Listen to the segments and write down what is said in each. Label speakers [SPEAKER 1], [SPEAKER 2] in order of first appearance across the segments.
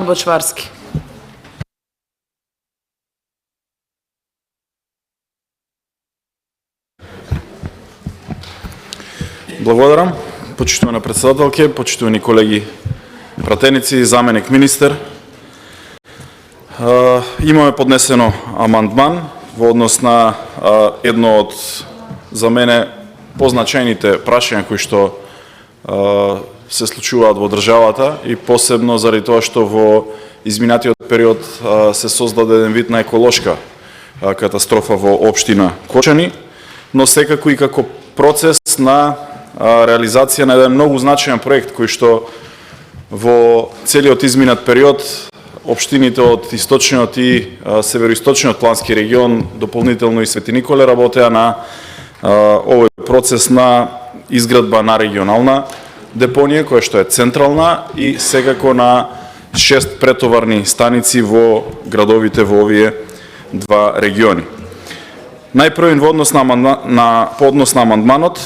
[SPEAKER 1] Бочварски.
[SPEAKER 2] Благодарам, почитувана председателке, почитувани колеги пратеници, заменик министер. Имаме поднесено амандман во однос на едно од за мене позначајните прашања кои што се случуваат во државата и посебно заради тоа што во изминатиот период се создаде еден вид на еколошка катастрофа во општина Кочани, но секако и како процес на реализација на еден многу значаен проект кој што во целиот изминат период општините од источниот и североисточниот плански регион, дополнително и Свети Николе, работеа на овој процес на изградба на регионална депонија која што е централна и секако на 6 претоварни станици во градовите во овие два региони. Најпрво во однос на амандманот,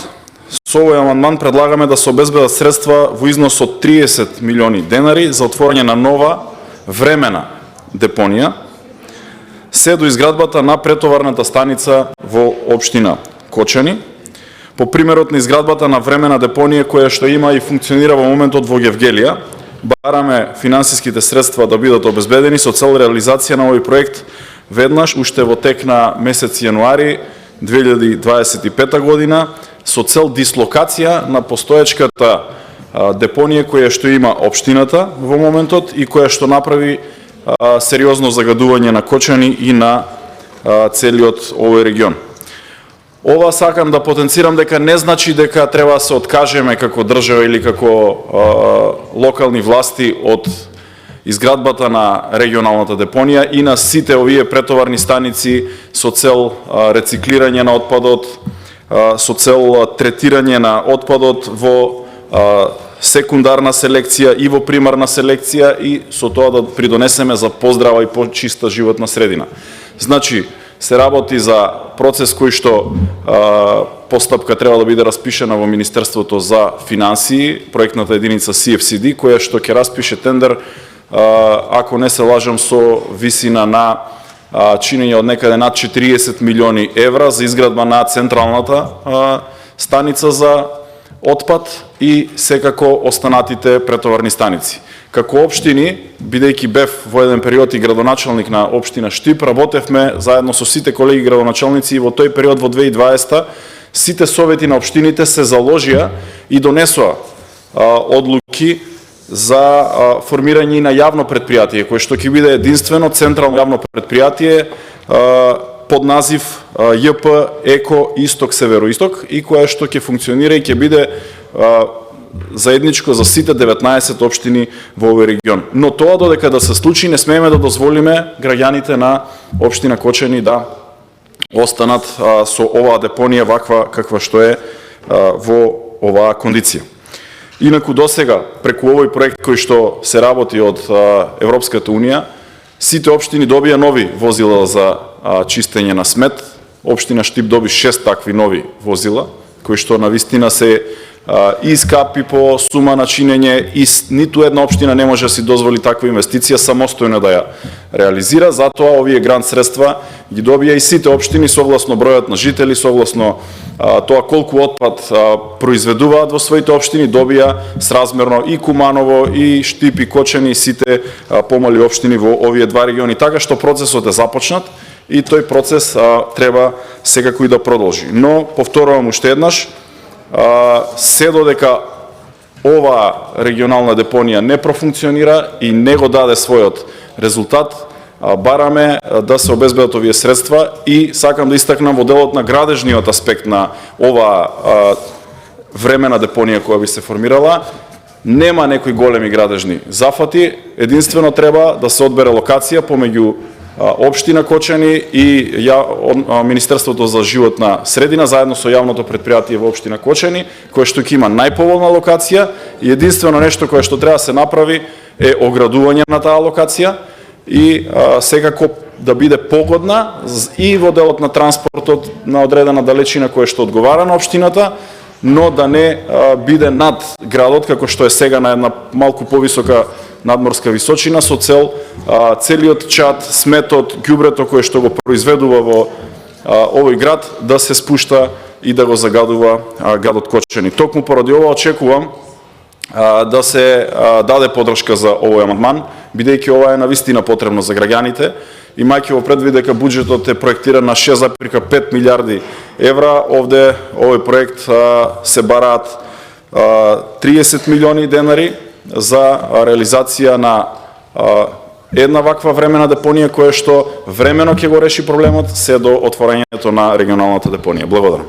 [SPEAKER 2] со овој амандман предлагаме да се обезбедат средства во износ од 30 милиони денари за отворање на нова времена депонија, се до изградбата на претоварната станица во општина Кочани, по примерот на изградбата на времена депонија која што има и функционира во моментот во Гевгелија. Бараме финансиските средства да бидат обезбедени со цел реализација на овој проект веднаш уште во тек на месец јануари 2025 година со цел дислокација на постоечката депонија која што има општината во моментот и која што направи сериозно загадување на Кочани и на целиот овој регион. Ова сакам да потенцирам дека не значи дека треба да се откажеме како држава или како локални власти од изградбата на регионалната депонија и на сите овие претоварни станици со цел рециклирање на отпадот, со цел третирање на отпадот во секундарна селекција и во примарна селекција и со тоа да придонесеме за поздрава и почиста животна средина. Значи, се работи за процес кој што постапка треба да биде распишена во Министерството за финансии, проектната единица CFCD, која што ќе распише тендер, ако не се лажам, со висина на чинење од некаде над 40 милиони евра за изградба на централната станица за отпад и секако останатите претоварни станици. Како општини, бидејќи бев во еден период и градоначалник на општина Штип, работевме заедно со сите колеги градоначалници и во тој период во 2020 сите совети на општините се заложија и донесоа одлуки за формирање на јавно предпријатие, кое што ќе биде единствено централно јавно предпријатие под назив ЈП Еко Исток Североисток и кое што ќе функционира и ќе биде заедничко за сите 19 општини во овој регион. Но тоа додека да се случи, не смееме да дозволиме граѓаните на општина Кочани да останат со оваа депонија ваква каква што е во оваа кондиција. Инаку досега, преку овој проект кој што се работи од Европската Унија, сите општини добија нови возила за чистење на смет. Општина Штип доби 6 такви нови возила, кои што навистина се и скапи по сума на чинење и ниту една општина не може да си дозволи таква инвестиција самостојно да ја реализира, затоа овие грант средства ги добија и сите општини согласно бројот на жители, согласно тоа колку отпад произведуваат во своите општини, добија сразмерно и Куманово, и Штип, и Кочани, и сите помали општини во овие два региони. Така што процесот е започнат и тој процес треба секако и да продолжи. Но, повторувам уште еднаш, се додека оваа регионална депонија не профункционира и не го даде својот резултат, бараме да се обезбедат овие средства и сакам да истакнам во делот на градежниот аспект на оваа времена депонија која би се формирала, нема некои големи градежни зафати, единствено треба да се одбере локација помеѓу општина Кочани и Министерството за животна средина заедно со јавното предпријатие во општина Кочани, кое што ќе има најповолна локација и единствено нешто кое што треба да се направи е оградување на таа локација и секако да биде погодна и во делот на транспортот на одредена далечина која што одговара на општината, но да не биде над градот како што е сега на една малку повисока надморска височина со цел целиот чад, сметот, ѓубрето кое што го произведува во овој град да се спушта и да го загадува градот Кочани. Токму поради ова очекувам да се даде подршка за овој амандман, бидејќи ова е навистина потребно за граѓаните, имајќи во предвид дека буџетот е проектиран на 6,5 милиарди евра, овде овој проект се бараат 30 милиони денари за реализација на една ваква времена депонија која што времено ќе го реши проблемот се до отворањето на регионалната депонија. Благодарам.